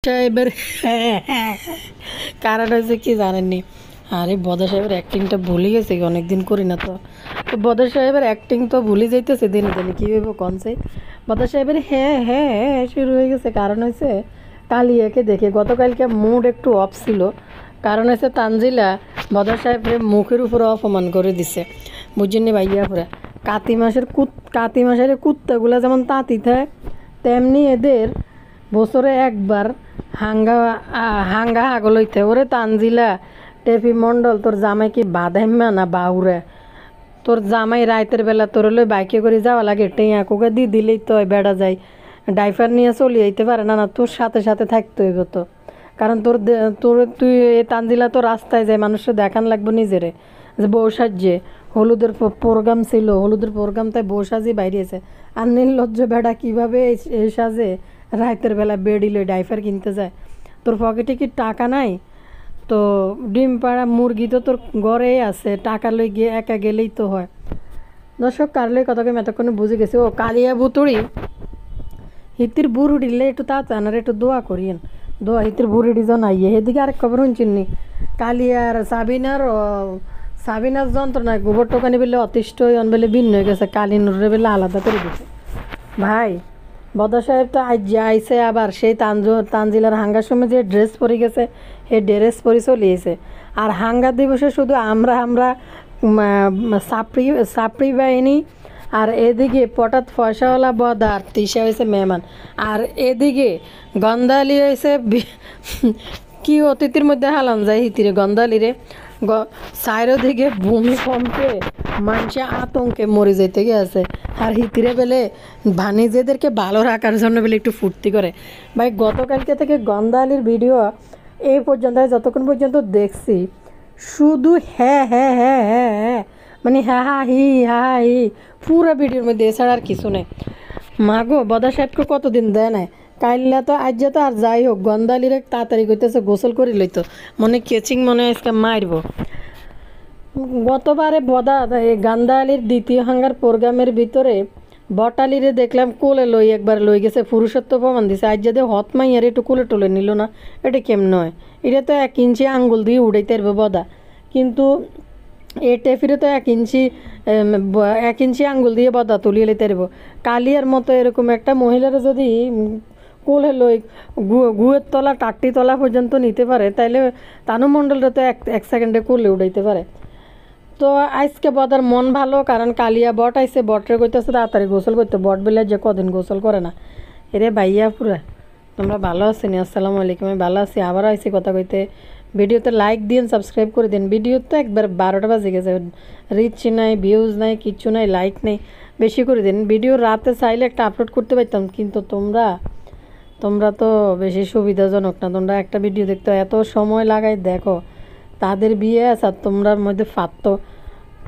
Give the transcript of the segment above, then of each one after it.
সাহেবের কারণ হয়েছে কি জানেননি? আরে বদা সাহেবের অ্যাক্টিংটা ভুলে গেছে, অনেকদিন করি না তো। তো বদা সাহেবের অ্যাক্টিং তো ভুলে যাইতেছে দিনে দিনে, কী হইব কনসে। বদা সাহেবের হ্যাঁ হ্যাঁ হ্যাঁ শুরু হয়ে গেছে। কারণ হয়েছে কালিয়াকে দেখে গতকালকে মুড একটু অফ ছিল। কারণ হয়েছে তানজিলা বদা সাহেবের মুখের উপরে অপমান করে দিছে, বুঝছেন ভাইয়া পুরা। কাতি মাসের কুত্তাগুলা যেমন তাঁতি থাকে, তেমনি এদের বছরে একবার হাঙ্গা হাঙ্গা হাগলইতে। ওরে তানজিলা টেপি মণ্ডল, তোর জামাই কি বাদাইম্মা না বাউরে? তোর জামাই রাইতের বেলা তোর লই বাইকে করে যাওয়া লাগে, টেঁয়া কোকে দি দিলেই তো বেড়া যায়, ড্রাইভার নিয়ে চলে যাইতে পারে না। না তোর সাথে সাথে থাকতে হইব তো, কারণ তুই এই তানজিলা তো রাস্তায় যায়, মানুষের দেখান লাগবে নিজেরে যে বউ সাজছে। হলুদের প্রোগ্রাম ছিল, হলুদের প্রোগ্রাম তাই বউ সাজি বাইরেছে। আর নির্লজ্জ বেড়া কীভাবে এই সাজে রাতের বেলা বেডিলে ডাইফার কিনতে যায়? তোর পকেটে কি টাকা নাই? তো ডিম পাড়া মুরগি তো তোর ঘরেই আছে, টাকা লই গিয়ে একা গেলেই তো হয়। দর্শক কারলই কথাকে আমি এতক্ষণে বুঝে গেছি। ও কালিয়া বুতুড়ি হিতির বুড়ি দিলে একটু তা চানার একটু দোয়া করিয়েন, দোয়া হিতির বুড়ি জন আইয়ে। এদিকে আরেক খবর শুনছিনি, কালিয়ার সাবিনার যন্ত্রণায় গোবর টোকানি বেলে অতিষ্ঠ হয়ে বলে ভিন্ন হয়ে গেছে, কালী নুরে বেলে আলাদা করে দিছে। ভাই বদা সাহেব তো আজ আইসে, আবার সেই তানজিলার হাঙ্গার সময় যে ড্রেস পরে গেছে সেই ড্রেস পরে চলিয়েছে। আর হাঙ্গা দিবসে শুধু আমরা সাপড়ি বাহিনী, আর এদিকে পটাত ফয়সাওয়ালা বদা আর তিশা হয়েছে মেহমান, আর এদিকে গন্ধালি হয়েছে কি অতিথির মধ্যে হালান যায় হিতিরে গন্ধালিরে। চারিদিকে ভূমিকম্পে মানুষে আতঙ্কে মরে যেতে গিয়েছে, আর হিতিরে বেলে ভানিজেদেরকে ভালো রাখার জন্য বেলে একটু ফুর্তি করে। ভাই গতকালকে থেকে গন্ধালির ভিডিও এই পর্যন্ত যতক্ষণ পর্যন্ত দেখছি শুধু হ্যাঁ হ্যাঁ হ্যাঁ হ্যাঁ হ্যাঁ, মানে হ্যাঁ হা হি হ্যাঁ হি পুরো ভিডিওর মধ্যে, এছাড়া আর কিছু নেই। মাগো বদা সাহেবকে কতদিন দেয় নাই, কাইল্লা তো আজ তো আর যাই হোক গন্ধালিরে তাড়াতাড়ি করতেছে গোসল করে লইতো, মনে কেচিং মনে আজকে মারব। গতবারে বদা এই গান্ধালির দ্বিতীয় হাঙ্গার প্রোগ্রামের ভিতরে বটালিরে দেখলাম কোলে একবার লই গেছে, পুরুষত্ব প্রমাণ দিছে। আজ যদি হত মাইয়ার একটু কোলে টোলে নিল না, এটা কেমন হয়? এটা তো 1 ইঞ্চি আঙ্গুল দিয়ে উড়াইতে পারবে বদা, কিন্তু এ টেফিরে তো 1 ইঞ্চি আঙ্গুল দিয়ে বদা তুলিয়ে লইতে পারবো। কালিয়ার মতো এরকম একটা মহিলারা যদি কোলে লই গুয়ের তলা টাট্টি তলা পর্যন্ত নিতে পারে, তাইলে তানু মণ্ডলরা তো এক সেকেন্ডে কোলে উড়াইতে পারে। তো আজকে বদার মন ভালো, কারণ কালিয়া বট আইসে, বটরে কইতেছে তাড়াতাড়ি গোসল করতে। বট বেলা যে কদিন গোসল করে না। এরে ভাইয়া পুরা তোমরা ভালো আছেন? আসসালামু আলাইকুম, আমি ভালো আছি। আবারও আইসি কথা কইতে। ভিডিওতে লাইক দিন, সাবস্ক্রাইব করে দিন। ভিডিও তো একবার 12টা বাজে গেছে, রিচ নাই, ভিউজ নাই, কিচ্ছু নাই, লাইক নেই, বেশি করে দিন। ভিডিও রাতে চাইলে একটা আপলোড করতে পারতাম, কিন্তু তোমরা তো বেশি সুবিধাজনক না। তোমরা একটা ভিডিও দেখতে এত সময় লাগাই দেখো, তাদের বিয়ে আছে আর তোমরার মধ্যে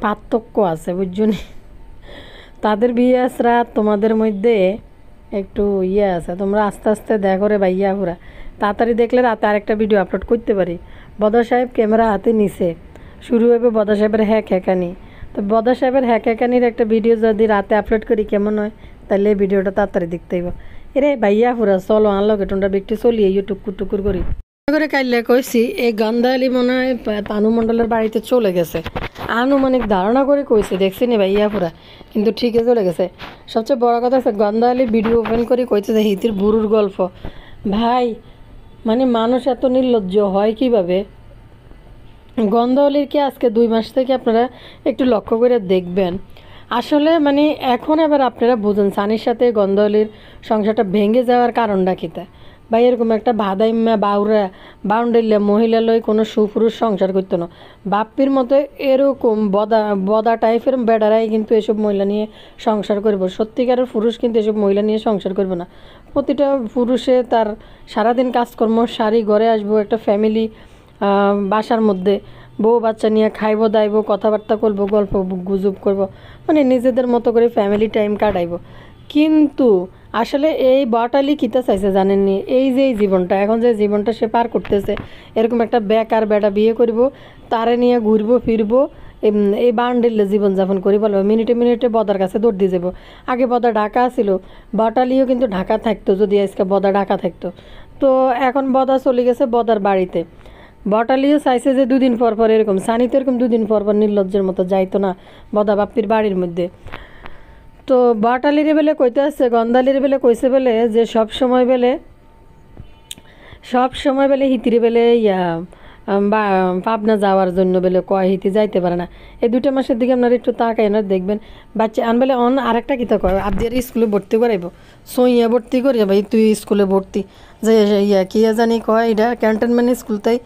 পার্থক্য আছে, বুঝছো নি? তাদের বিয়ে আসরা তোমাদের মধ্যে একটু ইয়ে আছে, তোমরা আস্তে আস্তে দেখো রে ভাইয়া পুরা। তাড়াতাড়ি দেখলে রাতে আরেকটা ভিডিও আপলোড করতে পারি। বদা সাহেব ক্যামেরা হাতে নিছে, শুরু হবে বদা সাহেবের হ্যাকানি। তো বদা সাহেবের হ্যাকানির একটা ভিডিও যদি রাতে আপলোড করি কেমন হয়? তাহলে এই ভিডিওটা তাড়াতাড়ি দেখতে হইব। এরে ভাইয়া পুরা চলো আনলোকে তোমরা একটু চলিয়ে টুকুর টুকুর করি করে। কাইলে কইছি এই গন্ধালি মনে হয় তানু মণ্ডলের বাড়িতে চলে গেছে, আনুমানিক ধারণা করে কইছে, দেখছি নি ভাইয়া পুরা, কিন্তু ঠিকই চলে গেছে। সবচেয়ে বড় কথা হচ্ছে গন্ধালি ভিডিও ওপেন করে কইছে যে হিতির বুড়ুর গল্প। ভাই মানে মানুষ এত নির্লজ্জ হয় কীভাবে? গন্ধালিরকে আজকে 2 মাস থেকে আপনারা একটু লক্ষ্য করে দেখবেন। আসলে মানে এখন এবার আপনারা বুঝুন সানির সাথে গন্ধালির সংসারটা ভেঙে যাওয়ার কারণটা কীতে। বা এরকম একটা বাদাইম্মা বাউন্ডারিয়া মহিলা লই কোনো সুপুরুষ সংসার করতো না। বাপ্পির মতো এরকম বদা টাইপের বেড়ারাই কিন্তু এসব মহিলা নিয়ে সংসার করব। সত্যিকারের পুরুষ কিন্তু এসব মহিলা নিয়ে সংসার করবে না। প্রতিটা পুরুষে তার সারাদিন কাজকর্ম সারি ঘরে আসবো, একটা ফ্যামিলি বাসার মধ্যে বউ বাচ্চা নিয়ে খাইব দাইব, কথাবার্তা করবো, গল্প গুজব করব, মানে নিজেদের মতো করে ফ্যামিলি টাইম কাটাইব। কিন্তু আসলে এই বটালি কিতা চাইছে জানেননি? এই যে এই জীবনটা এখন যে জীবনটা সে পার করতেছে, এরকম একটা বেকার বেটা বিয়ে করব, তারে নিয়ে ঘুরবো ফিরবো, এই বান্ডেলে জীবনযাপন করি বলো, মিনিটে মিনিটে বদার কাছে দৌড় দিয়ে যাবো। আগে বদা ঢাকা ছিল, বটালিও কিন্তু ঢাকা থাকতো, যদি আজকে বদা ঢাকা থাকতো। তো এখন বদা চলে গেছে বদার বাড়িতে। বটালিও চাইছে যে দুদিন পর পর এরকম, সানি তো এরকম দুদিন পর পর নির্লজ্জের মতো যাইতো না বদা বাপ্পির বাড়ির মধ্যে। তো বটালিরে বেলে কইতে আসছে, গন্ধালির বেলে কইছে বেলে যে সব সময় বেলে হিতিরে বেলে বা পাবনা যাওয়ার জন্য বেলে কয় হিতি যাইতে পারে না। এই 2টা মাসের দিকে আপনারা একটু তাকাই না, দেখবেন বাচ্চা আনবেলে আরেকটা কিতা কয় আবদিয়ার স্কুলে ভর্তি করাইব, সইয়া ভর্তি করি ভাই তুই স্কুলে ভর্তি যে কি জানি কয় এটা ক্যান্টনমেন্ট স্কুল, তাই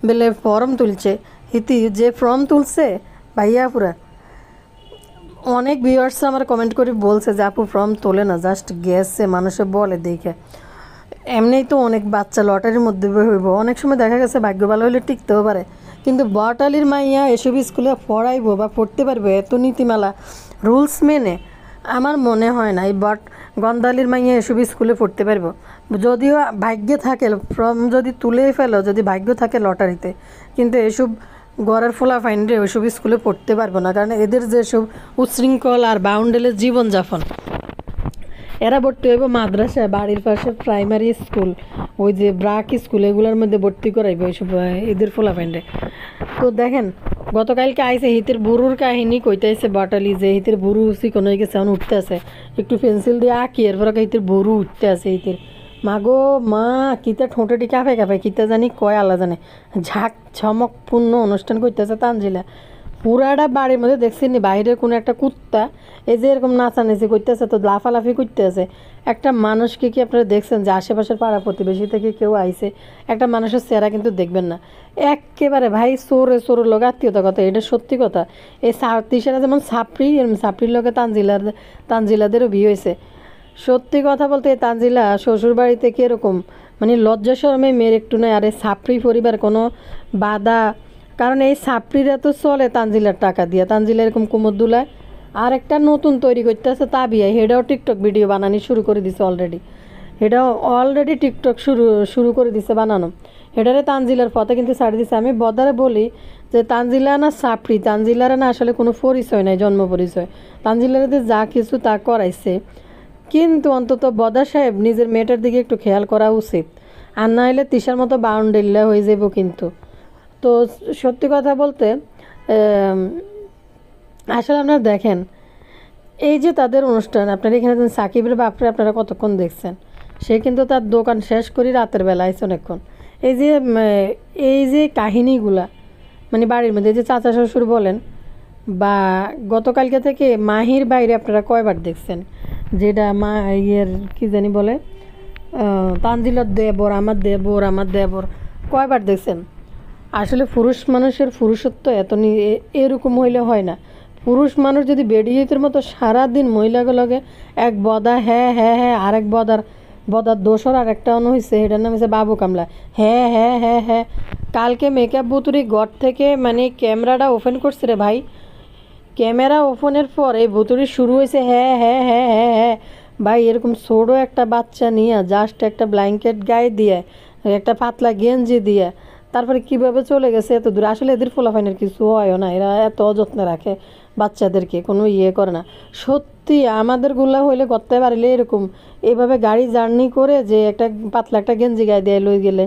বেলে ফর্ম তুলছে হিতি, যে ফর্ম তুলছে ভাইয়া পুরা অনেক ভিউয়ার্স আমার কমেন্ট করে বলছে যে আপু ফর্ম তোলে না, জাস্ট গেছে মানুষে বলে দেখে। এমনিই তো অনেক বাচ্চা লটারির মধ্যে হইব, অনেক সময় দেখা গেছে ভাগ্য ভালো হলে টিকতেও পারে, কিন্তু বটালির মাইয়া এসব স্কুলে পড়াইবো বা পড়তে পারবে এত নীতিমালা রুলস মেনে? আমার মনে হয় না এই গন্ধালির মাইয়া এসব স্কুলে পড়তে পারবো। যদিও ভাগ্যে থাকে ফর্ম যদি তুলে ফেলো, যদি ভাগ্য থাকে লটারিতে, কিন্তু এসব গড়ের ফোলা ফাইন্ডে ওইসব স্কুলে পড়তে পারবো না, কারণ এদের যেসব উচ্ছৃঙ্খল আর বাউন্ডেলের জীবনযাপন। এরা ভর্তি হইব মাদ্রাসায়, বাড়ির পাশে প্রাইমারি স্কুল, ওই যে ব্রাক স্কুল, এগুলোর মধ্যে ভর্তি করাইবে ওইসব এদের ফোলা ফাইন্ডে। তো দেখেন গতকালকে আইসে হিতের বুড়ুর কাহিনী কইতেছে বটালি, যে হিতের বুড়ু চিকন হয়ে গেছে, এখন উঠতে আছে, একটু পেন্সিল দিয়ে আঁকি এরপর হিতের বুড়ু উঠতে আছে হিতের। মাগো মা কিতা ঠোঁটেটি কাঁপে কাঁপে কিতা জানি কয় আল্লাহ জানে, ঝাঁক ঝমকপূর্ণ অনুষ্ঠান করতেছে তানজিলা। পুরাটা বাড়ির মধ্যে দেখছি নি বাইরের কোনো একটা কুত্তা এই যে এরকম নাচানাচি করতেছে, তো লাফালাফি করতেছে। একটা মানুষকে কি আপনারা দেখছেন যে আশেপাশের পাড়া প্রতিবেশী থেকে কেউ আইছে? একটা মানুষের চেহারা কিন্তু দেখবেন না একেবারে ভাই, সোরের লোক আত্মীয়তা কথা, এটা সত্যি কথা। এই তিশারা যেমন সাপড়ি, এরকম সাপড়ির লোকে তানজিলাদেরও বিয়ে হয়েছে। সত্যি কথা বলতে তানজিলা শ্বশুর বাড়িতে কীরকম মানে লজ্জা শরমে মেয়ের একটু নয়। আর এই সাপড়ি পরিবার কোনো বাধা, কারণ এই সাপড়িরা তো চলে তানজিলার টাকা দিয়ে, তানজিলা এরকম কুমোর দুলায়। আর একটা নতুন তৈরি করতে আছে তাবিয়া, হেটাও টিকটক ভিডিও বানানি শুরু করে দিছে অলরেডি, এটাও অলরেডি টিকটক শুরু করে দিছে বানানো। এটারে তানজিলার পথে কিন্তু ছাড়ি দিছে। আমি বদারে বলি যে তানজিলা না সাপড়ি, তানজিলারে না আসলে কোনো পরিচয় নাই, জন্ম পরিচয়। তানজিলারে যা কিছু তা করাইছে, কিন্তু অন্তত বদা সাহেব নিজের মেয়েটার দিকে একটু খেয়াল করা উচিত, আর না হলে তিশার মতো বাউন্ডেল্লা হয়ে যাব কিন্তু। তো সত্যি কথা বলতে আসলে আপনারা দেখেন এই যে তাদের অনুষ্ঠান, আপনারা এখানে সাকিবের বাপরে আপনারা কতক্ষণ দেখছেন, সে কিন্তু তার দোকান শেষ করি রাতের বেলা আইসে অনেকক্ষণ। এই যে কাহিনীগুলা মানে বাড়ির মধ্যে যে চাচা শ্বশুর বলেন, বা গতকালকে থেকে মাহির বাইরে আপনারা কয়বার দেখছেন, যেটা কি জানি বলে তানজিলার দেবর, আমার দেবর, কয়বার দেখছেন? আসলে পুরুষ মানুষের পুরুষত্ব এরকম হইলে হয় না। পুরুষ মানুষ যদি বেডিয়েতের মতো সারাদিন মহিলাগুলোকে এক বদা হ্যাঁ হ্যাঁ হ্যাঁ, আরেক বদার দোষর আর একটা অন্য হয়েছে, এটার নাম হচ্ছে বাবু কামলা, হ্যাঁ হ্যাঁ হ্যাঁ হ্যাঁ। কালকে মেকআপ বুতুরি ঘর থেকে মানে ক্যামেরাটা ওপেন করছে রে ভাই, ক্যামেরা ওপেনের পর এই ভুতুরি শুরু হয়েছে হ্যাঁ হ্যাঁ হ্যাঁ হ্যাঁ হ্যাঁ। ভাই এরকম ছোটো একটা বাচ্চা নিয়ে জাস্ট একটা ব্ল্যাঙ্কেট গায়ে দিয়ে, একটা পাতলা গেঞ্জি দিয়ে, তারপরে কিভাবে চলে গেছে এত দূর। আসলে এদের ফোলাফাইনের কিছু হয়ও না, এরা এত যত্নে রাখে বাচ্চাদেরকে, কোনো করে না। সত্যি আমাদের গুলা হইলে করতে পারলে এরকম এইভাবে গাড়ি জার্নি করে যে একটা পাতলা একটা গেঞ্জি গায়ে দিয়ে লই গেলে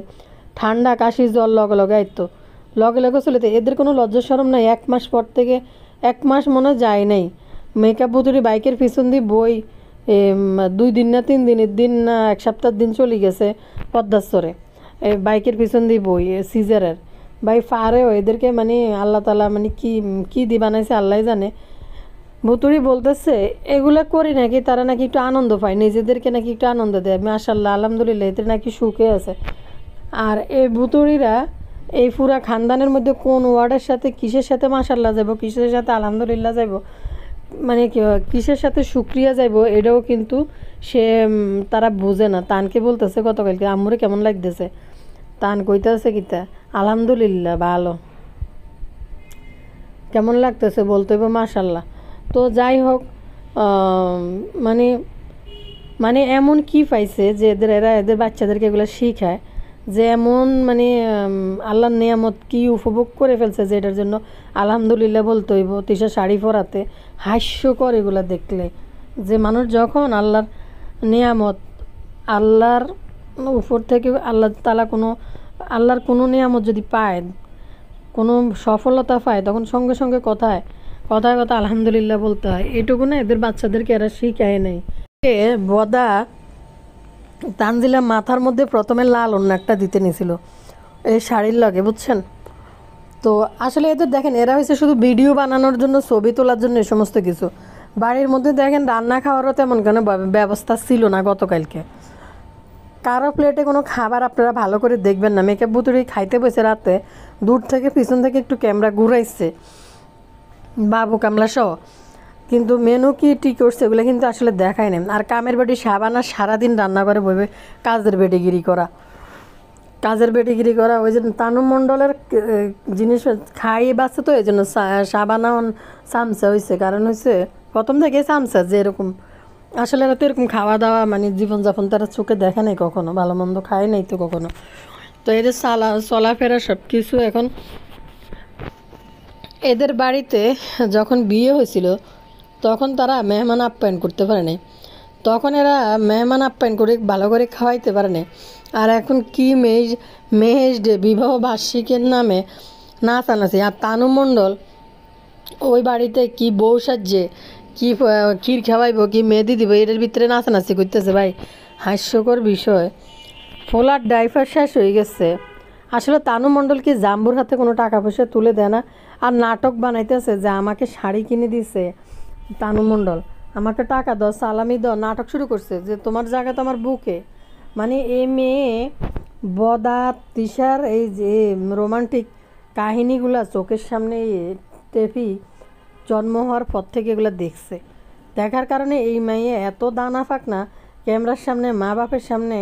ঠান্ডা কাশি জল লগে আইতো, লগে চলে। তো এদের কোনো লজ্জা শরম নাই। 1 মাস পর থেকে 1 মাস মনে যায় নাই, মেকআপ বুতুরি বাইকের পিছন দিয়ে বই 2 দিন না 3 দিনের দিন না 1 সপ্তাহের দিন চলে গেছে পদ্মাস্তরে, বাইকের পিছন দিয়ে বই সিজারের ভাই ফারেও এদেরকে মানে আল্লাহ তালা মানে কি দি বানাইছে আল্লাহ জানে। ভুতুরি বলতেছে এগুলো করি নাকি তারা নাকি একটু আনন্দ পায়, নিজেদেরকে নাকি একটু আনন্দ দেয়। মাশাল্লাহ আলহামদুলিল্লাহ, এদের নাকি সুখে আছে। আর এই ভুতুরিরা এই পুরা খানদানের মধ্যে কোন ওয়ার্ডের সাথে কিসের সাথে মাশাল্লাহ যাব, কিসের সাথে আলহামদুলিল্লাহ যাব, মানে কিসের সাথে শুক্রিয়া যাব, এটাও কিন্তু সে তারা বোঝে না। তানকে বলতেছে গতকালকে আম্মুরে কেমন লাগতেছে, তান কইতেছে কিতা আলহামদুলিল্লাহ ভালো, কেমন লাগতেছে বলতে হবে মাশাল্লাহ। তো যাই হোক মানে মানে এমন কি পাইছে যে এদের বাচ্চাদেরকে এগুলো শিখায়, যে এমন মানে আল্লাহর নিয়ামত কি উপভোগ করে ফেলছে যে এটার জন্য আলহামদুলিল্লাহ বলতে হইব। তিশা শাড়ি পরাতে হাস্যকর এগুলো দেখলে, যে মানুষ যখন আল্লাহর নিয়ামত, আল্লাহর উপর থেকে আল্লাহ তাআলা কোনো আল্লাহর কোনো নিয়ামত যদি পায়, কোনো সফলতা পায়, তখন সঙ্গে সঙ্গে কথায় কথায় কথা আলহামদুলিল্লাহ বলতে হয়। এটুকু না এদের বাচ্চাদেরকে এরা শিখায় নেই। বদা তানজিলা মাথার মধ্যে প্রথমে লাল অন্য একটা দিতে নিছিল এই শাড়ির লগে, বুঝছেন? তো আসলে এদের দেখেন এরা হয়েছে শুধু ভিডিও বানানোর জন্য, ছবি তোলার জন্য, এই সমস্ত কিছু। বাড়ির মধ্যে দেখেন রান্না খাওয়ারও তেমন কোনো ব্যবস্থা ছিল না গতকালকে। কারো প্লেটে কোনো খাবার আপনারা ভালো করে দেখবেন না। মেকআপ বুতুরি খাইতে বসে রাতে দূর থেকে পিছন থেকে একটু ক্যামেরা ঘুরাইছে বাবু কামলা সহ, কিন্তু মেনু কি ঠিক করছে এগুলো কিন্তু আসলে দেখায় না। আর কামের বেটি সাবানা সারাদিন রান্না করে বইবে কাজের বেটিগিরি করা ওই যে তানু মণ্ডলের জিনিস খাইয়ে বাঁচছে, তো এই জন্য সাবানা চামচা হয়েছে। কারণ হয়েছে প্রথম থেকে চামচা যে এরকম, আসলে এরা তো এরকম খাওয়া দাওয়া মানে জীবনযাপন তারা চোখে দেখে নাই কখনো, ভালো মন্দ খায় নাই তো কখনো। তো এদের চলাফেরা সব কিছু এখন এদের বাড়িতে যখন বিয়ে হয়েছিল তখন তারা মেহমান আপ্যায়ন করতে পারে নাই, তখন এরা মেহমান আপ্যায়ন করে ভালো করে খাওয়াইতে পারে না। আর এখন কি মেহেশ ডে বিবাহ বার্ষিকের নামে নাচানাচি। আর তানু মণ্ডল ওই বাড়িতে কি বউ সাজছে, কি ক্ষীর খাওয়াইব, কি মেহেদি দিব, এটার ভিতরে নাচানাচি করতেছে। ভাই হাস্যকর বিষয়। ফোলার ড্রাইভার শেষ হয়ে গেছে। আসলে তানু মণ্ডল কি জাম্বুর হাতে কোনো টাকা পয়সা তুলে দেয় না, আর নাটক বানাইতেছে যে আমাকে শাড়ি কিনে দিছে তানু মণ্ডল, আমাকে টাকা দাও, সালামি দাও, নাটক শুরু করছে যে তোমার জায়গা তো আমার বুকে। মানে এই মেয়ে বদা তিশার এই যে রোমান্টিক কাহিনীগুলো চোখের সামনে টেপি জন্ম হওয়ার পর থেকে এগুলো দেখছে, দেখার কারণে এই মেয়ে এত দানা ফাঁক না ক্যামেরার সামনে, মা বাপের সামনে,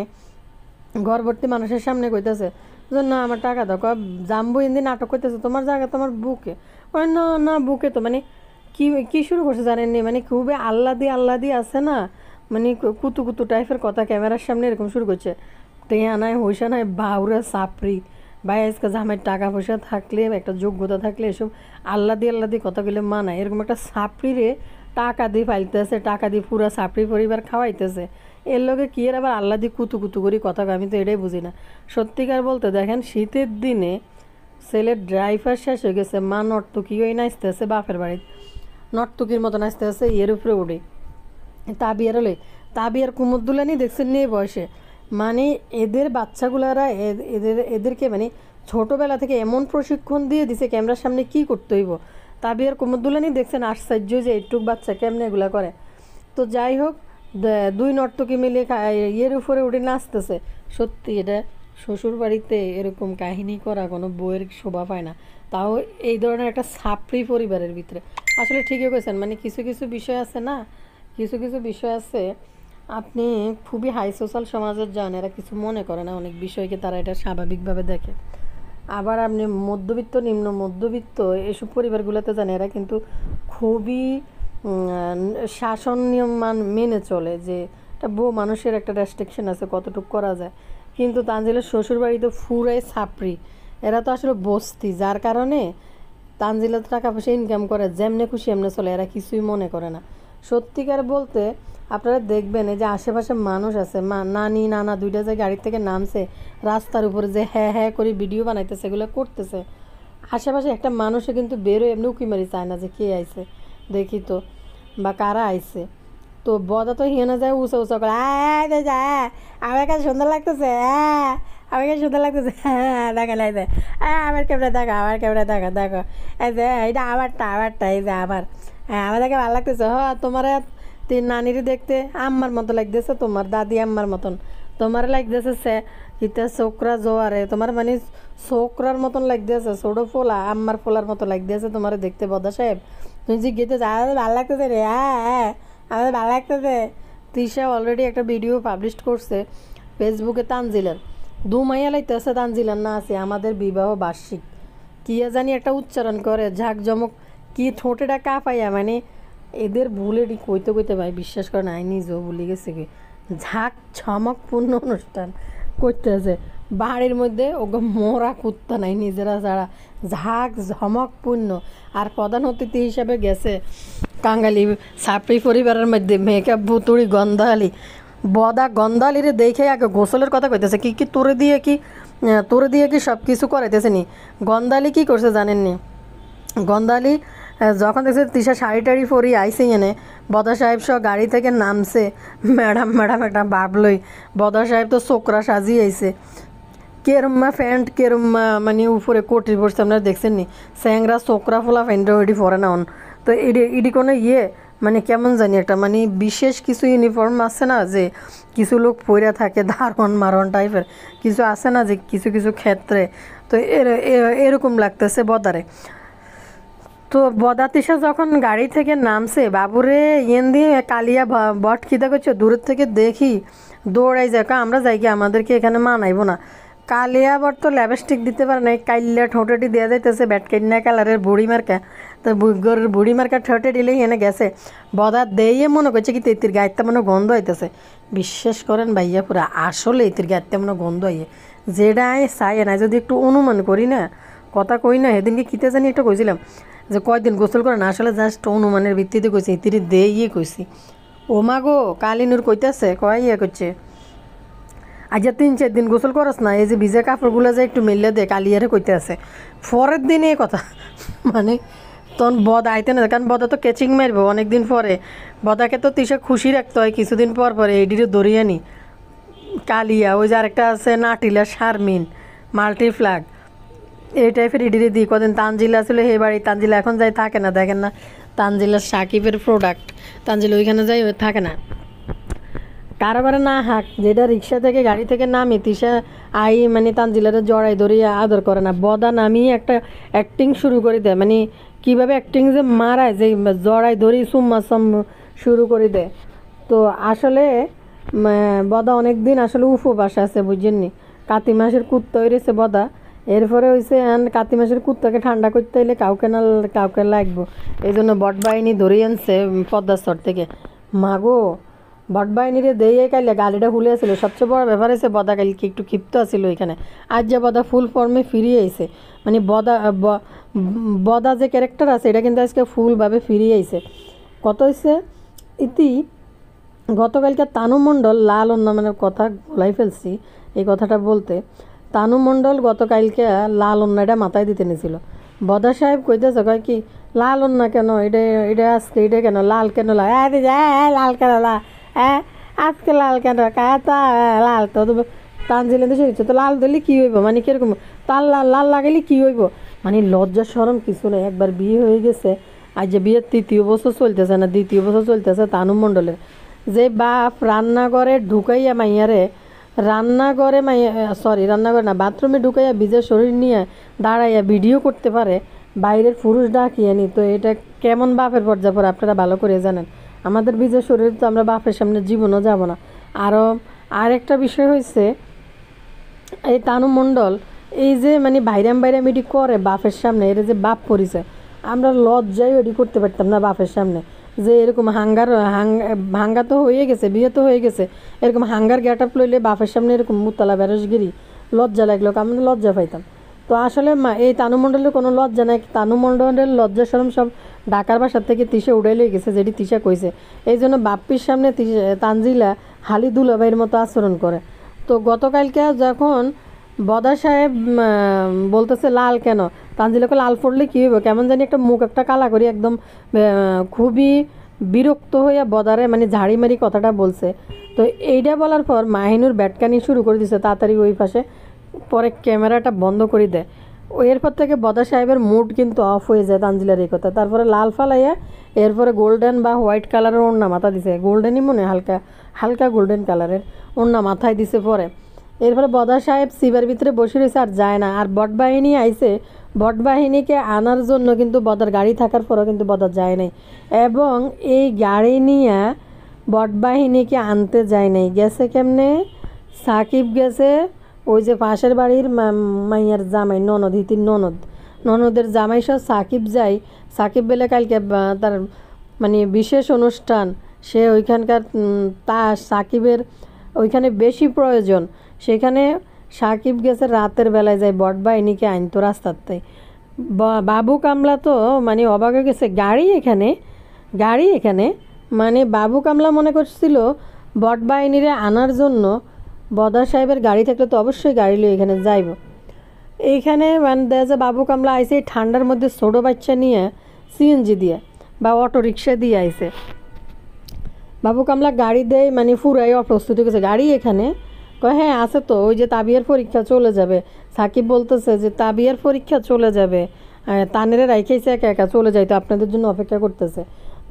ঘরভর্তি মানুষের সামনে কইতেছে যে না আমার টাকা দাও। জাম্বু হিন্দি নাটক করতেছে তোমার জায়গা তোমার বুকে। ওই না না বুকে তো মানে কি কি শুরু করছে জানেননি, মানে খুবই আল্লাদি আছে না, মানে কুতু কুতু টাইপের কথা ক্যামেরার সামনে এরকম শুরু করছে। টেয়া নাই হইসা নাই বাউরা সাপড়ি। ভাই আজকে জামাই টাকা পয়সা থাকলে, একটা যোগ্যতা থাকলে এসব আল্লাদি কথাগুলো মানায়। এরকম একটা সাপড়িরে টাকা দিয়ে ফাইলতেছে, টাকা দিয়ে পুরা সাপড়ি পরিবার খাওয়াইতেছে। এর লোকে কি এর আবার আল্লাদি কুতু কুতু করি কথা, আমি তো এটাই বুঝি না সত্যিকার বলতে। দেখেন শীতের দিনে ছেলের ড্রাইভার শেষ হয়ে গেছে, মা নর্তকী ওই নাচতেছে বাপের বাড়িতে, নর্তকীর মতো নাচতেছে, এর উপরে উঠে তাবিয়ার কুমুদ্দুলানি দেখছেন নিয়ে বয়সে। মানে এদের বাচ্চাগুলারা এদেরকে মানে ছোটোবেলা থেকে এমন প্রশিক্ষণ দিয়ে দিছে ক্যামেরার সামনে কি করতে হইব। তাবিয়ার কুমুদ্দুলানি দেখছেন আশ্চর্য যে এইটুক বাচ্চা কেমনে এগুলা করে। তো যাই হোক, দুই নর্তকী মিলে ইয়ের উপরে উঠে নাচতেছে। সত্যি এটা শ্বশুর বাড়িতে এরকম কাহিনী করা কোনো বইয়ের শোভা পায় না, তাও এই ধরনের একটা ছাপড়ি পরিবারের ভিতরে। আসলে ঠিকই কইছেন, মানে কিছু কিছু বিষয় আছে না, কিছু কিছু বিষয় আছে আপনি খুবই হাই সোশ্যাল সমাজের যান, এরা কিছু মনে করে না, অনেক বিষয়কে তারা এটা স্বাভাবিকভাবে দেখে। আবার আপনি মধ্যবিত্ত নিম্ন মধ্যবিত্ত এসব পরিবারগুলোতে যান, এরা কিন্তু খুবই শাসন নিয়ম মেনে চলে, যে একটা বউ মানুষের একটা রেস্ট্রিকশন আছে কতটুকু করা যায়। কিন্তু তানজিলের শ্বশুরবাড়ি তো ফুরাই ছাপড়ি, এরা তো আসলে বস্তি, যার কারণে তানজিলা টাকা পয়সা ইনকাম করে যেমনে খুশি এমনি চলে, এরা কিছুই মনে করে না। সত্যিকার বলতে আপনারা দেখবেন এই যে আশেপাশে মানুষ আছে, নানি নানা দুইটা যে গাড়ি থেকে নামছে রাস্তার উপরে যে হ্যাঁ হ্যাঁ করে ভিডিও বানাইতেছে, এগুলো করতেছে, আশেপাশে একটা মানুষে কিন্তু বেরোয় এমনি উকি মারি চায় না যে কে আইছে দেখি তো বা কারা আইছে। তো বদা তো হিয়ানা যায় উঁচা করে আমার কাছে সুন্দর লাগতেছে, আমার কাছে সুন্দর লাগতেছে, দেখা নাই যায় আমার ক্যামেরা দেখো এই যে এইটা আমারটা এই যে আমার, আমার দেখে ভালো লাগতেছে। তোমার তিন নানিরই দেখতে আম্মার মতো লাগতেছে, তোমার দাদি আম্মার মতন, তোমার লাগতেছে সে ইতে ছোকরা জোয়ারে, তোমার মানে ছোকরার মতন লাগতেছে, ছোটো ফোলা আম্মার ফোলার মতো লাগতেছে তোমার দেখতে বদা সাহেব। তুমি জিজ্ঞেস ভালো লাগতেছে রে, আমাদের ভালো লাগতেছে। তৃষা অলরেডি একটা ভিডিও পাবলিশ করছে ফেসবুকে তানজিলার, মাইয়া লাইতেছে তানজিলার না আছে আমাদের বিবাহ বার্ষিক, কি জানি একটা উচ্চারণ করে ঝাঁকজমক, কি ঠোঁটেটা কাঁপাইয়া, মানে এদের ভুলে কইতে ভাই বিশ্বাস করে না, নিজেও ভুলে গেছে কি ঝাঁকঝমকপূর্ণ অনুষ্ঠান করতেছে বাড়ির মধ্যে, ওকে মোরা কুত্তা নাই নিজেরা ছাড়া, ঝাঁকঝমকপূর্ণ। আর প্রধান অতিথি হিসাবে গেছে কাঙ্গালি সাপড়ি পরিবারের মধ্যে মেকআপ ভুতুড়ি গন্ধালি বদা গন্ধালিরে দেখে আগে গোসলের কথা কইতেছে, কি কি তোরে দিয়ে কি সব কিছু করাইতেছে নি। গন্ধালি কি করছে জানেননি? গন্ধালি যখন দেখছে তিশা শাড়ি টাড়ি পরি আইসে এনে, বদা সাহেব সব গাড়ি থেকে নামছে, ম্যাডাম ম্যাডাম একটা ভাবলই। বদা সাহেব তো চোকরা সাজিয়ে আইছে, কেরম্মা প্যান্ট কেরম্মা মানে উপরে কোটি পড়ছে, আপনারা দেখছেন নি? স্যাংরা চোকরা ফোলা প্যান্ট ওইটি পরে না অন। তো এটি কোনো মানে কেমন জানি একটা মানে বিশেষ কিছু ইউনিফর্ম আছে না, যে কিছু লোক পইরা থাকে ধারণ মারণ টাইপের কিছু আছে না, যে কিছু কিছু ক্ষেত্রে। তো এরকম লাগতেছে বদারে। তো বদাতিশা যখন গাড়ি থেকে নামছে, বাবুরে ইয়েন দিয়ে কালিয়া বট খিদা করছে, দূরের থেকে দেখি দৌড়াই যায়, আমরা যাই কি, আমাদেরকে এখানে মানাইব না। কালিয়া বট তো ল্যাপস্টিক দিতে পারে না, কাইল্লা ঠোঁটেটি দেওয়া যাইতেছে ব্যাটকাইনা কালারের বুড়ি মার্কা। তো বুড়ি মার্কা ঠোঁটে দিলেই এনে গেছে। বদা দেইয়ে মনে করছে কি তেতির গায়েরটা মনে গন্ধ হইতেছে। বিশ্বাস করেন ভাইয়া, পুরা আসলে এতির গায়েরটা মনে গন্ধ হইয়ে, যেটা আমি চাই না, যদি একটু অনুমান করি না, কথা কই না, সেদিনকে কিতে জানি একটা কইছিলাম যে কয়দিন গোসল করে না, আসলে জাস্ট অনুমানের ভিত্তিতে কইছি, ইতিরি দে ইয়ে কইছি। ও মা গো, কালিনুর কইতেছে, কয় ইয়ে করছে, আজ 3-4 দিন গোসল করস না, এই যে ভিজা কাপড়গুলো যে একটু মেলে দে, কালিয়ারে কইতে আছে। পরের দিনে এই কথা মানে তখন বদ আইতে না, কারণ বদা তো ক্যাচিং মারবো অনেক দিন পরে। বদাকে তো তিসা খুশি রাখতে হয় কিছুদিন পর পরে, এডিরে দরিয়ে নি। কালিয়া ওই যে আরেকটা আছে নাটিলা শারমিন মাল্টি ফ্ল্যাগ, এই টাইপের ইডিরে দিই। কদিন তানজিলা ছিল হে বাড়ি, তানজিলা এখন যাই থাকে না, দেখেন না তানজিলা সাকিবের প্রোডাক্ট, তানজিলা ওইখানে যাই থাকে না। কারবারে না হাক, যেটা রিক্সা থেকে গাড়ি থেকে নামি তিসা আই মানে তানজিলারে জড়াই ধরিয়া আদর করে না, বদা নামিয়ে একটা অ্যাক্টিং শুরু করে দেয়, মানে কীভাবে অ্যাক্টিং যে মারায়, যে জড়াই ধরি সুম্মা শুরু করে দেয়। তো আসলে বদা অনেক দিন আসলে উপবাস আছে, বুঝছেননি? কাতি মাসের কুত্তা হয়েছে বদা, এরপরে হয়েছে কাতি মাসের কুত্তাকে ঠান্ডা করতে হইলে কাউকে লাগবো, এই জন্য বট বাহিনী ধরে আনছে পদ্মাস্তর থেকে। মাগো, বট বাহিনীরে দিয়ে কাইলে গাড়িটা খুলে আসছিল। সবচেয়ে বড় ব্যাপার হয়েছে বদা কালকে একটু ক্ষিপ্ত আসছিল ওইখানে, আজ যে বদা ফুল ফর্মে ফিরিয়ে আইছে, মানে বদা যে ক্যারেক্টার আছে এটা কিন্তু আজকে ফুলভাবে ফিরিয়ে আইছে। কত হয়েছে ইতি, গতকালকে তানু মণ্ডল লাল অন্যামের কথা ভুলাই ফেলছি এই কথাটা বলতে। তানু মণ্ডল গতকালকে লাল অন্যাটা মাথায় দিতে নিয়েছিল। বদা সাহেব কইতেছে, কয় কি লাল অন্যা কেন, এটা আজকে এটা কেন লাল, কেন লাল লাল কেন লাল, আজকে লাল কেন তা লাল, তো তানজিলে তো তো লাল দিলে কী হইব, মানে কীরকম তার লাল লাল লাগাইলে কী হইব, মানে লজ্জা শরম কিছু নেই। একবার বিয়ে হয়ে গেছে, আজ যে বিয়ের 3য় বছর চলতেছে না 2য় বছর চলতেছে তানু মণ্ডলের, যে বাপ রান্নাঘরে ঢুকাইয়া মাইয়ারে, রান্নাঘরে রান্নাঘরে না বাথরুমে ঢুকাইয়া ভিজে শরীর নিয়ে দাঁড়াইয়া ভিডিও করতে পারে, বাইরের পুরুষ ডাকিয়ে নি, তো এটা কেমন বাপের পর্যায়ে পরে আপনারা ভালো করে জানেন। আমাদের ভিজে শরীর তো আমরা বাপের সামনে জীবনও যাব না। আরেকটা বিষয় হয়েছে, এই তানু মণ্ডল এই যে মানে বাইরাম এটি করে বাপের সামনে, এর যে বাপ পরিচয়, আমরা লজ্জায় ওটি করতে পারতাম না বাপের সামনে, যে এরকম হাঙ্গা তো হয়ে গেছে, বিয়ে তো হয়ে গেছে, এরকম হাঙ্গার গেট আপ লইলে বাপের সামনে এরকম মুতালা বেরসগিরি, লজ্জা লাগলো, আমরা লজ্জা পাইতাম। তো আসলে এই তানু মণ্ডলের কোনো লজ্জা নাই, তানু মণ্ডলের লজ্জা শরম সব ঢাকার বাসার থেকে তিসা উড়াই লয়ে গেছে, যেটি তিসা কইছে। এই জন্য বাপ্পির সামনে তানজিলা হালি দুলাভাইয়ের মতো আচরণ করে। তো গতকালকে যখন বদা সাহেব বলতেছে লাল কেন, তানজিলাকে লাল পড়লে কী হইব, কেমন জানি একটা মুখ একটা কালা করি একদম খুবই বিরক্ত হইয়া বদারে মানে ঝাড়ি মারি কথাটা বলছে। তো এইটা বলার পর মাহিনুর ব্যাটকানি শুরু করে দিছে তাড়াতাড়ি ওই পাশে, পরে ক্যামেরাটা বন্ধ করে দেয়। এরপর থেকে বদা সাহেবের মুড কিন্তু অফ হয়ে যায় তানজিলার এই কথা। তারপরে লাল ফালাইয়া এরপরে গোল্ডেন বা হোয়াইট কালারের ওড়না মাথা দিছে, গোল্ডেনই মনে হালকা হালকা গোল্ডেন কালারের ওড়না মাথায় দিছে। পরে এরপরে বদা সাহেব সিবার ভিতরে বসে রয়েছে আর যায় না, আর বট বাহিনী আইছে, বট বাহিনীকে আনার জন্য কিন্তু বদার গাড়ি থাকার পরও কিন্তু বদা যায় নাই, এবং এই গাড়ি নিয়ে বট বাহিনীকে আনতে যায় নাই। গেছে কেমনে, সাকিব গেছে ওই যে পাশের বাড়ির মাইয়ার জামাই ননদ, হিতির ননদের জামাই সব সাকিব যায়। সাকিব বেলে কালকে তার মানে বিশেষ অনুষ্ঠান, সে ওইখানকার তা সাকিবের ওইখানে বেশি প্রয়োজন, সেখানে সাকিব গেছে রাতের বেলায় যায় বট বাহিনীকে আনতো রাস্তাতে। বাবু কামলা তো মানে অবাক হয়ে গেছে, গাড়ি এখানে মানে বাবু কামলা মনে করছিল বট বাহিনীরে আনার জন্য বদা সাহেবের গাড়ি থাকলে তো অবশ্যই গাড়ি লিয়ে এখানে যাইব। এইখানে মানে দেখা যায় বাবু কামলা আইসে এই ঠান্ডার মধ্যে ছোটো বাচ্চা নিয়ে সিএনজি দিয়ে বা অটো রিক্সা দিয়ে আইসে। বাবু কামলা গাড়ি দেয় মানে ফুরাই অপ্রস্তুত হয়ে গেছে। গাড়ি এখানে কয় হ্যাঁ আছে তো, ওই যে তাবিয়ার পরীক্ষা চলে যাবে। সাকিব বলতেছে যে তাবিয়ার পরীক্ষা চলে যাবে, তানেরে রাইখাইছে একা একা চলে যাইতো, আপনাদের জন্য অপেক্ষা করতেছে।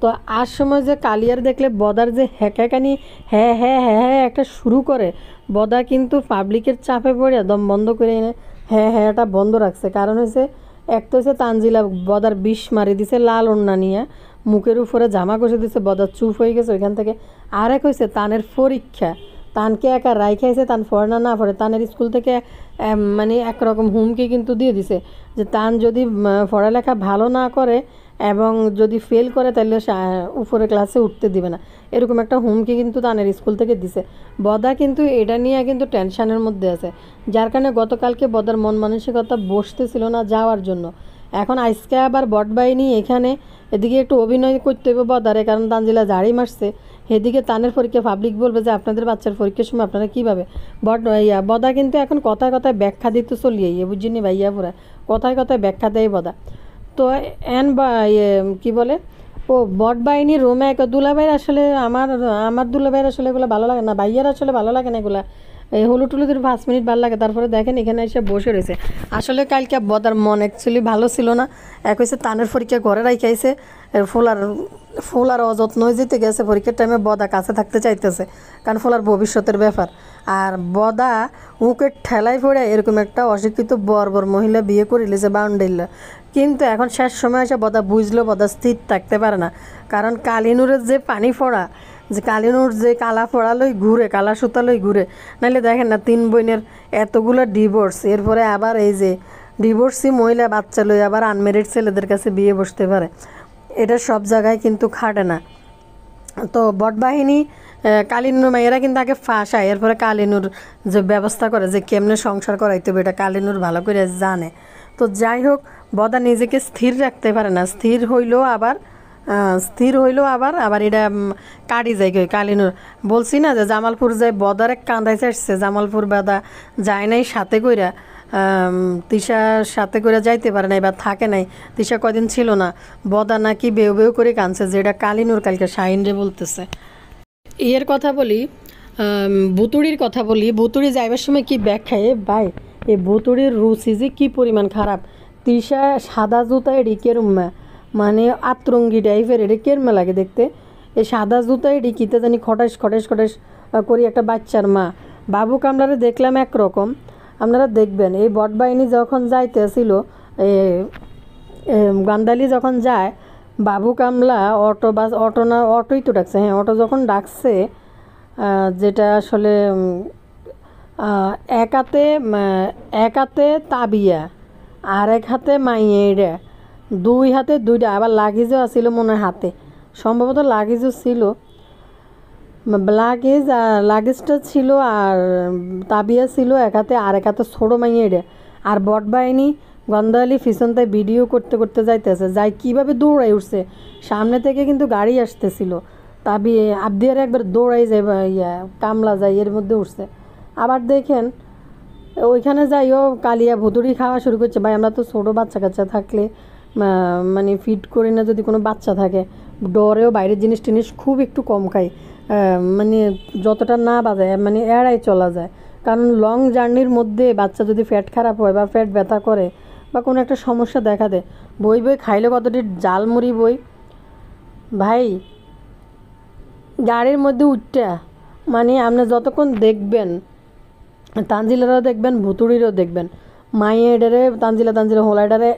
তো আর সময় যে কালিয়ার দেখলে বদার যে হ্যাকানি হ্যাঁ হ্যাঁ হ্যাঁ হ্যাঁ একটা শুরু করে, বদা কিন্তু পাবলিকের চাপে পড়ে দম বন্ধ করে এনে হ্যাঁ হ্যাঁটা বন্ধ রাখছে। কারণ হয়েছে এক তো হচ্ছে তানজিলা বদার বিষ মারি দিছে লাল ওড়না নিয়ে, মুখের উপরে জামা কষে দিছে, বদার চুপ হয়ে গেছে ওইখান থেকে। আর এক হয়েছে তানের পরীক্ষা, তানকে একা রাইখাইছে, তান পড়ে না পড়ে তানের স্কুল থেকে মানে একরকম হুমকি কিন্তু দিয়ে দিছে যে তান যদি পড়ালেখা ভালো না করে এবং যদি ফেল করে তাহলে উপরে ক্লাসে উঠতে দিবে না, এরকম একটা হুমকি কিন্তু তানের স্কুল থেকে দিছে। বদা কিন্তু এটা নিয়ে কিন্তু টেনশানের মধ্যে আছে, যার কারণে গতকালকে বদার মন মানসিকতা বসতেছিল না যাওয়ার জন্য। এখন আজকে আবার বট বাহিনী এখানে, এদিকে একটু অভিনয় করতে হবে বদারে, কারণ তানজিলা জাড়ি মারছে, এদিকে তানের পরীক্ষা পাবলিক বলবে যে আপনাদের বাচ্চার পরীক্ষার সময় আপনারা কীভাবে বদা কিন্তু এখন কথায় কথায় ব্যাখ্যা দিতে চলিয়ে বুঝিনি ভাইয়া পুরা কথায় কথায় ব্যাখ্যা দেয় বদা। তো এন বা কী বলে ও বট বাহিনী রোমে এক দুলাভাইয়ের আসলে আমার দুলাভাইয়ের আসলে এগুলো ভালো লাগে না, ভাইয়ার আসলে ভালো লাগে না এগুলা, এই হলুদ টুলুদের 5 মিনিট ভালো লাগে, তারপরে দেখেন এখানে এসে বসে রয়েছে। আসলে কালকে বদার মন অ্যাকচুয়ালি ভালো ছিল না, এক হয়েছে তানের পরীক্ষা ঘরে রাখাইছে, ফুলার অযত্ন হয়ে যেতে গেছে, পরীক্ষার টাইমে বদা কাছে থাকতে চাইতেছে, কারণ ফুলার ভবিষ্যতের ব্যাপার। আর বদা উকে ঠেলাই পড়ে এরকম একটা অশিক্ষিত বর্বর মহিলা বিয়ে করে লিছে বাউন্ডারিলা। কিন্তু এখন শেষ সময় এসে বদা বুঝলো বদা স্থির থাকতে পারে না, কারণ কালিনুরের যে পানি ফোড়া, যে কালিনুর যে কালা ফোড়ালই ঘুরে, কালা সুতালই ঘুরে, নাহলে দেখেন না 3 বোনের এতগুলো ডিভোর্স, এরপরে আবার এই যে ডিভোর্সি মহিলা বাচ্চা লই আবার আনমেরিড ছেলেদের কাছে বিয়ে বসতে পারে, এটা সব জায়গায় কিন্তু খাটে না। তো বট বাহিনী কালিনুর মাইয়েরা কিন্তু আগে ফাঁসায়, এরপরে কালিনুর যে ব্যবস্থা করে যে কেমনে সংসার করাইতে হবে এটা কালিনুর ভালো করে জানে। তো যাই হোক, বদা নিজেকে স্থির রাখতে পারে না, স্থির হইলেও আবার আবার এটা কাটি যায় কই কালিনুর। বলছি না যে জামালপুর যায় বদার এক কান্দায় চাইছে, জামালপুর বাদা যায় নাই সাথে কইরা, তিশার সাথে করে যাইতে পারে নাই বা থাকে নাই, তিশা কদিন ছিল না, বদা নাকি বেউ বেউ করে কাঁদছে, যেটা কালিনুর কালকে শাহিন রে বলতেছে। ইয়ের কথা বলি, ভুতুড়ির কথা বলি, ভুতুড়ি যাইবার সময় কি ব্যাখ্যায় ভাই, এই ভুতুড়ির রুচি যে কী পরিমাণ খারাপ। তিশা সাদা জুতা এডি কেরুম্মা মানে আতরঙ্গি টাইপের, এডি কেরমা লাগে দেখতে, এই সাদা জুতা এডি কিতে জানি খটাস খটাস খটাস করি একটা বাচ্চার মা। বাবু কামলারে দেখলাম একরকম, আপনারা দেখবেন এই বট বাহিনী যখন যাইতেছিল, গান্দালি যখন যায়, বাবু কামলা অটোই তো ডাকছে, হ্যাঁ অটো যখন ডাকছে, যেটা আসলে এক হাতে তাবিয়া আর এক হাতে মাইয়েরা, 2 হাতে 2টা, আবার লাগেজও আসছিল মনে হয় হাতে, সম্ভবত লাগেজও ছিল, লাগেজটা ছিল আর তাবিয়া ছিল এক হাতে, আর এক হাতে ছোটো মাইয়েরা। আর বট বাহিনী গন্ধালি পিছনটায় ভিডিও করতে করতে যাইতেছে, যাই কীভাবে দৌড়াই উঠছে, সামনে থেকে কিন্তু গাড়ি আসতেছিল, আবদিয়ার একবার দৌড়াই যায় কামলা যায় এর মধ্যে উঠছে। আবার দেখেন ওইখানে যাইও কালিয়া ভুতুড়ি খাওয়া শুরু করছে। ভাই আমরা তো ছোটো বাচ্চা কাচ্চা থাকলে মানে ফিট করি না, যদি কোনো বাচ্চা থাকে ডরেও বাইরের জিনিস টিনিস খুব একটু কম খাই, মানে যতটা না বাজায় মানে এড়াই চলা যায়, কারণ লং জার্নির মধ্যে বাচ্চা যদি পেট খারাপ হয় বা পেট ব্যথা করে বা কোনো একটা সমস্যা দেখা দেয়, বই খাইলে কতটি জালমুড়ি বই ভাই গাড়ির মধ্যে উঠটা, মানে আপনি যতক্ষণ দেখবেন, তানজিলারও দেখবেন ভুতুড়িরও দেখবেন, মাইয়েডারে তানজিলা হোলাইডারে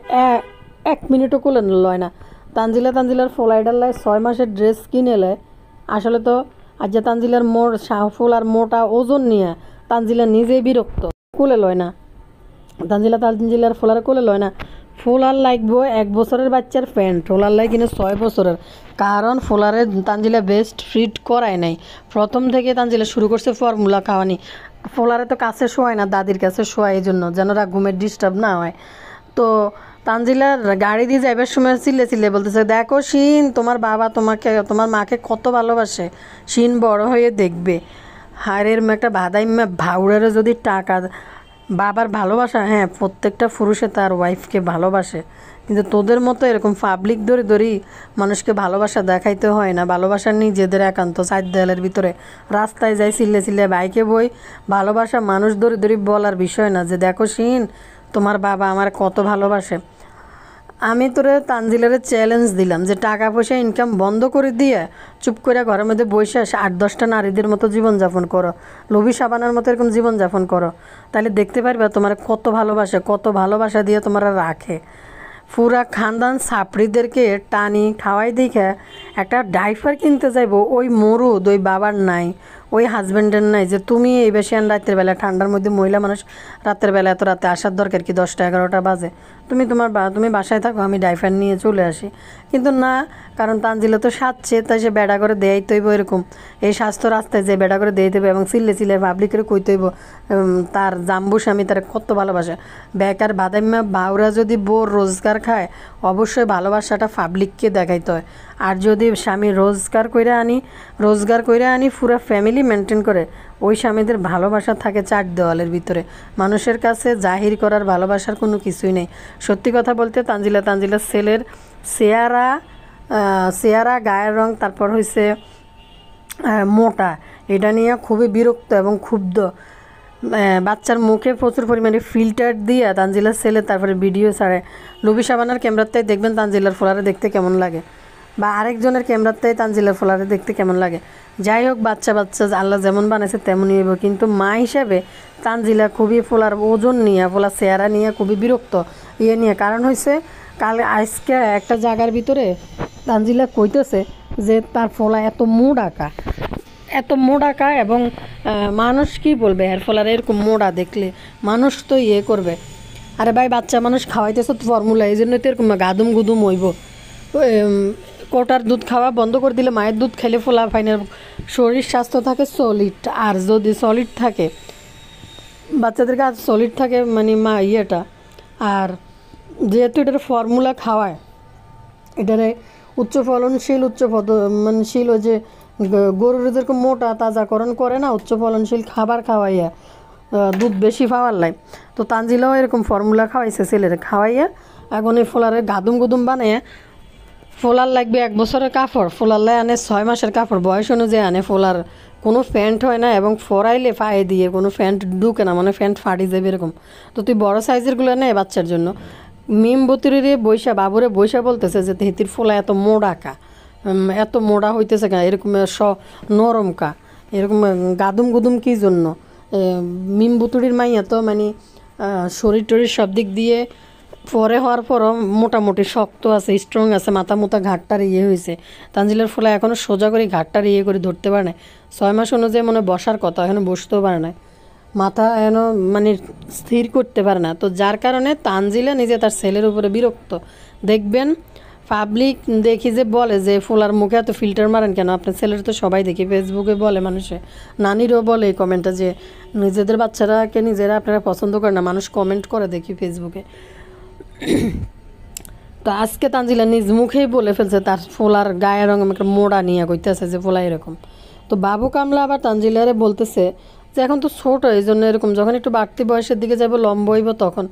1 মিনিটও কোলে লয় না। তানজিলার ফোলাইডার লাই 6 মাসের ড্রেস কিনে লেয়, আসলে তো আজ যে তানজিলার ফুল আর মোটা ওজন নিয়ে তানজিলা নিজেই বিরক্ত, কোলে লয় না, তানজিলার ফোলার কোলে লয় না। ফোলার লাগবো 1 বছরের বাচ্চার প্যান্ট, ফোলার লাই কিনে 6 বছরের, কারণ ফোলারে তানজিলা বেস্ট ফিট করায় নাই, প্রথম থেকে তানজিলা শুরু করছে ফর্মুলা খাওয়ানি। ফোলারে তো কাছে শোয়ায় না, দাদির কাছে শোয়ায়, এই জন্য যেন ঘুমের ডিস্টার্ব না হয়। তো তানজিলার গাড়ি দিয়ে যাইবার সময় চিল্লে চিল্লে বলতেছে, দেখো শিন তোমার বাবা তোমাকে তোমার মাকে কত ভালোবাসে, শিন বড় হয়ে দেখবে। হারের একটা ভাদাইম্মা ভাউড়ারও যদি টাকা বাবার ভালোবাসা, হ্যাঁ প্রত্যেকটা পুরুষে তার ওয়াইফকে ভালোবাসে, কিন্তু তোদের মতো এরকম পাবলিক ধরে ধরি মানুষকে ভালোবাসা দেখাইতে হয় না। ভালোবাসা নিজেদের একান্ত চার দেয়ালের ভিতরে রাস্তায় যাই চিল্লে চিল্লে বাইকে বই, ভালোবাসা মানুষ ধরে ধরে বলার বিষয় না যে দেখো শিন তোমার বাবা আমার কত ভালোবাসে। আমি তোরে তানজিলারে চ্যালেঞ্জ দিলাম যে টাকা পয়সা ইনকাম বন্ধ করে দিয়ে চুপ করে ঘরের মধ্যে বসে 8-10টা নারীদের মতো জীবনযাপন করো, লোভী সাবানার মতো এরকম জীবনযাপন করো, তাহলে দেখতে পারবে তোমার কত ভালোবাসে, কত ভালোবাসা দিয়ে তোমরা রাখে। পুরা খানদান ছাপড়িদেরকে টানি খাওয়াই দেখে একটা ডাইপার কিনতে যাইবো, ওই মরুদ ওই বাবার নাই, ওই হাজব্যান্ডের নাই যে তুমি এই বেশি রাতের বেলা ঠান্ডার মধ্যে মহিলা মানুষ রাতের বেলা এত রাতে আসার দরকার কি, 10টা-11টা বাজে, তুমি তুমি বাসায় থাকো আমি ডাইপার নিয়ে চলে আসি। কিন্তু না, কারণ তানজিলা তো সাজছে, তাই সে বেড়া করে দেয়াই তৈব, এরকম এই স্বাস্থ্য রাস্তায় যে বেড়া করে দিয়ে দেবে এবং চিল্লে চিল্লে পাবলিকের কই তৈব তার জাম্বু স্বামী তার কত ভালোবাসে। বেকার বাদাইমা বাউরা যদি বোর রোজগার খায় অবশ্যই ভালোবাসাটা পাবলিককে দেখাইতে হয়। আর যদি স্বামী রোজগার কইরা আনি পুরা ফ্যামিলি মেনটেন করে, ওই স্বামীদের ভালোবাসা থাকে 4 দেওয়ালের ভিতরে, মানুষের কাছে জাহির করার ভালোবাসার কোনো কিছুই নেই। সত্যি কথা বলতে তানজিলা ছেলের চেহারা গায়ের রং তারপর হয়েছে মোটা, এটা নিয়ে খুবই বিরক্ত এবং ক্ষুব্ধ। বাচ্চার মুখে প্রচুর পরিমাণে ফিল্টার দিয়ে তানজিলার ছেলে তারপরে ভিডিও ছাড়ে। লুবি সাবানার ক্যামেরাতে দেখবেন তানজিলার ফোলারে দেখতে কেমন লাগে, বা আরেকজনের ক্যামেরাতে তানজিলার ফোলারে দেখতে কেমন লাগে। যাই হোক, বাচ্চা আল্লাহ যেমন বানাইছে তেমনই হইব, কিন্তু মা হিসাবে তানজিলা খুবই ফোলার ওজন নিয়ে, ফোলার চেহারা নিয়ে খুবই বিরক্ত নিয়ে। কারণ হয়েছে আজকে একটা জায়গার ভিতরে তানজিলা কইতেছে যে তার ফোলা এত মোড়াকা এবং মানুষ কি বলবে এর ফলার এরকম মোড়া দেখলে মানুষ তো করবে। আরে ভাই, বাচ্চা মানুষ খাওয়াইতেছ তো ফর্মুলা, এই জন্য তো এরকম গাদুম গুদুম হইব। কোটার দুধ খাওয়া বন্ধ করে দিলে, মায়ের দুধ খেলে ফোলা ফাইনের শরীর স্বাস্থ্য থাকে সলিড। আর যদি সলিড থাকে বাচ্চাদের কাছে সলিড থাকে মানে মা আর যেহেতু এটার ফর্মুলা খাওয়ায়, এটারে উচ্চ ফলনশীল ওই যে গরুর যেরকম মোটা তাজাকরণ করে না, উচ্চ ফলনশীল খাবার খাওয়াইয়া দুধ বেশি পাওয়ার লাই। তো তানজিলাও এরকম ফর্মুলা খাওয়াইছে ছেলের, খাওয়াইয়া এখন এই ফোলারে গাদুম গুদুম বানাইয়া ফোলার লাগবে 1 বছরের কাপড়, ফোলার লাই আনে 6 মাসের কাপড়, বয়স অনুযায়ী আনে। ফোলার কোনো প্যান্ট হয় না এবং ফরাইলে পায়ে দিয়ে কোনো প্যান্ট ঢুকে না, মানে প্যান্ট ফাটি যাবে এরকম। তো তুই বড় সাইজেরগুলো নেয় বাচ্চার জন্য। মিমবতিরে বাবুরে বৈশা বলতেছে যে হিতির ফোলা এত মোড়া হইতেছে কেন, এরকম নরম এরকম গাদুম গুদুম কী জন্য। মিমবুতুরির মাইয়া তো মানে শরীর টরীর সব দিক দিয়ে পরে হওয়ার পরও মোটামুটি শক্ত আছে, স্ট্রং আছে, মাথা মুথা ঘাটটার হয়েছে। তানজিলার ফোলা এখনও সোজা করে ঘাটটার করে ধরতে পারে না, 6 মাস অনুযায়ী মনে বসার কথা, এখনও বসতেও পারে না, মাথা এখনও মানে স্থির করতে পারে না। তো যার কারণে তানজিলা নিজে তার ছেলের উপরে বিরক্ত। দেখবেন পাবলিক দেখি যে বলে যে ফোলার মুখে এত ফিল্টার মারেন কেন, আপনার ছেলের তো সবাই দেখি ফেসবুকে বলে, মানুষে নানিরও বলে কমেন্টে যে নিজেদের বাচ্চারাকে নিজেরা আপনারা পছন্দ করেন না, মানুষ কমেন্ট করে দেখি ফেসবুকে। তো আজকে তানজিলা নিজ মুখেই বলে ফেলছে তার ফোলার গায়ের রঙ একটা মোড়া নিয়ে কইতেছে যে ফোলা এরকম। তো বাবু কামলা আবার তানজিলারে বলতেছে যে এখন তো ছোট, এই জন্য এরকম, যখন একটু বাড়তি বয়সের দিকে যাবো লম্ব হইব তখন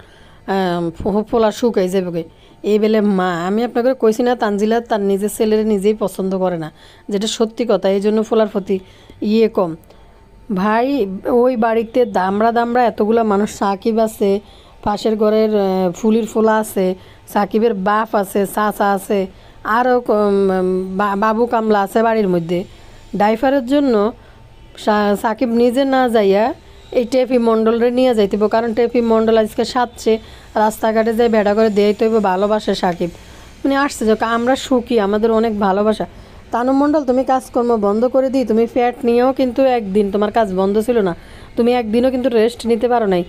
ফোলা শুকাই যাবে। এই বেলে মা, আমি আপনাকে কইছি না তানজিলা তার নিজের ছেলের নিজেই পছন্দ করে না, যেটা সত্যি কথা, এই জন্য ফোলার প্রতি কম। ভাই ওই বাড়িতে দামড়া এতগুলা মানুষ, সাকিব আছে, পাশের ঘরের ফুলির ফোলা আছে, সাকিবের বাপ আছে, চাচা আছে, আরও বাবু কামলা আছে বাড়ির মধ্যে। ডাইভারের জন্য সাকিব নিজে না যাইয়া এই টেপি মণ্ডলরে নিয়ে যাইতেব, কারণ টেপি মণ্ডল আজকে সাজছে, রাস্তাঘাটে যাই বেড়া করে দেয়াই তৈব, ভালোবাসে সাকিব, মানে আসছে যে আমরা সুখী, আমাদের অনেক ভালোবাসা। তানু মণ্ডল, তুমি কাজকর্ম বন্ধ করে দিই, তুমি ফ্যাট নিয়েও কিন্তু একদিন তোমার কাজ বন্ধ ছিল না, তুমি একদিনও কিন্তু রেস্ট নিতে পারো নাই,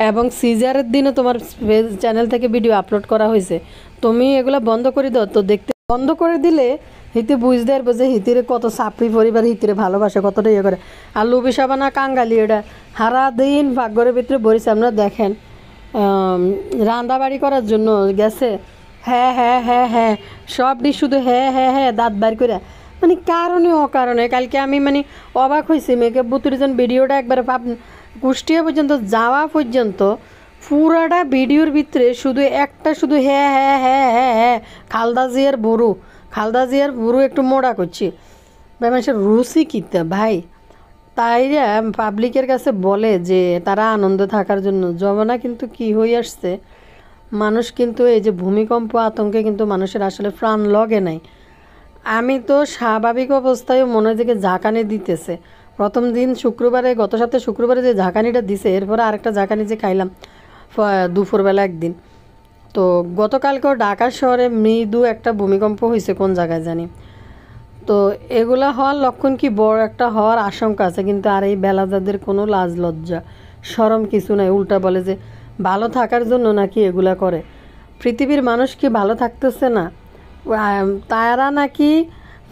এবং সিজারের দিনও তোমার চ্যানেল থেকে ভিডিও আপলোড করা হয়েছে, তুমি এগুলো বন্ধ করে দাও। তো দেখতে বন্ধ করে দিলে হিতে বুঝতে পারবো যে হিতিরে কত সাপড়ি পরিবার হিতিরে ভালোবাসে, কতটা করে। আর লুবি সাবানা কাঙ্গালি, এটা হারা দিন ভাগ্যরের ভিতরে বসে, আপনারা দেখেন রান্দাবাড়ি করার জন্য গেছে, হ্যাঁ হ্যাঁ হ্যাঁ হ্যাঁ সবটি শুধু হ্যাঁ হ্যাঁ হ্যাঁ দাঁত বার করে, মানে কারণে অকারণে। কালকে আমি মানে অবাক হয়েছি, মেকআপ বুতুরিজন ভিডিওটা একবার কুষ্টিয়া পর্যন্ত যাওয়া পর্যন্ত পুরাটা ভিডিওর ভিতরে শুধু একটা শুধু হ্যাঁ হ্যাঁ হ্যাঁ হ্যাঁ হ্যাঁ খালদা জিয়ার বুড়ো একটু মোড়া করছি ভাই, মানুষের রুচি কিতা ভাই। তাইরা পাবলিকের কাছে বলে যে তারা আনন্দ থাকার জন্য, জমানা কিন্তু কি হয়ে আসছে, মানুষ কিন্তু এই যে ভূমিকম্প আতঙ্কে কিন্তু মানুষের আসলে প্রাণ লগে নাই। আমি তো স্বাভাবিক অবস্থায়ও মনে হয় যে ঝাঁকানি দিতেছে। প্রথম দিন শুক্রবারে, গত সপ্তাহে শুক্রবারে যে ঝাঁকানিটা দিছে, এরপরে আরেকটা ঝাঁকানি যে খাইলাম দুপুরবেলা একদিন। তো গতকালকেও ঢাকা শহরে মৃদু একটা ভূমিকম্প হয়েছে কোন জায়গায় জানি। তো এগুলা হওয়ার লক্ষণ কি বড় একটা হওয়ার আশঙ্কা আছে, কিন্তু আর এই বেলাদাদের কোনো লাজ লজ্জা শরম কিছু নাই। উল্টা বলে যে ভালো থাকার জন্য নাকি এগুলা করে। পৃথিবীর মানুষ কি ভালো থাকতেছে না? তারা নাকি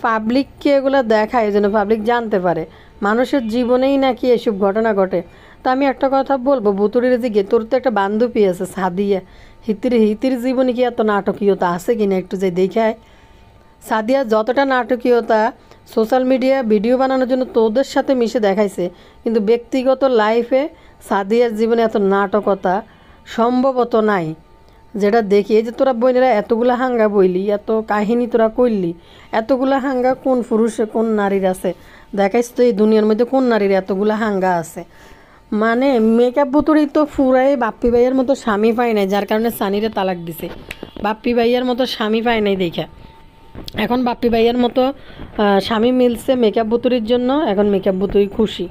পাবলিককে এগুলো দেখায় যেন পাবলিক জানতে পারে মানুষের জীবনেই নাকি এসব ঘটনা ঘটে। তা আমি একটা কথা বলবো, বুতুরির যে তোর তো একটা বান্ধবী আছে সাদিয়া, হিতির জীবনে কি এত নাটকীয়তা আছে কিনা একটু যে দেখায়। সাদিয়া যতটা নাটকীয়তা সোশ্যাল মিডিয়া ভিডিও বানানোর জন্য তোদের সাথে মিশে দেখাইছে, কিন্তু ব্যক্তিগত লাইফে সাদিয়ার জীবনে এত নাটকতা সম্ভবত নাই। যেটা দেখি এই যে তোরা বোনেরা এতগুলা হাঙ্গা বইলি, এত কাহিনী তোরা কইলি, এতগুলা হাঙ্গা কোন পুরুষে কোন নারীর আছে দেখাইস তো এই দুনিয়ার মধ্যে কোন নারীর এতগুলা হাঙ্গা আছে। মানে মেকআপ বুতুরি তো ফুরাই বাপ্পি ভাইয়ের মতো স্বামী পায় নাই, যার কারণে সানিরে তালাক দিছে। বাপ্পি ভাইয়ের মতো স্বামী পায় নাই দেখা এখন বাপ্পি ভাইয়ের মতো স্বামী মিলছে মেকআপ বুতুরির জন্য, এখন মেকআপ বুতুরি খুশি।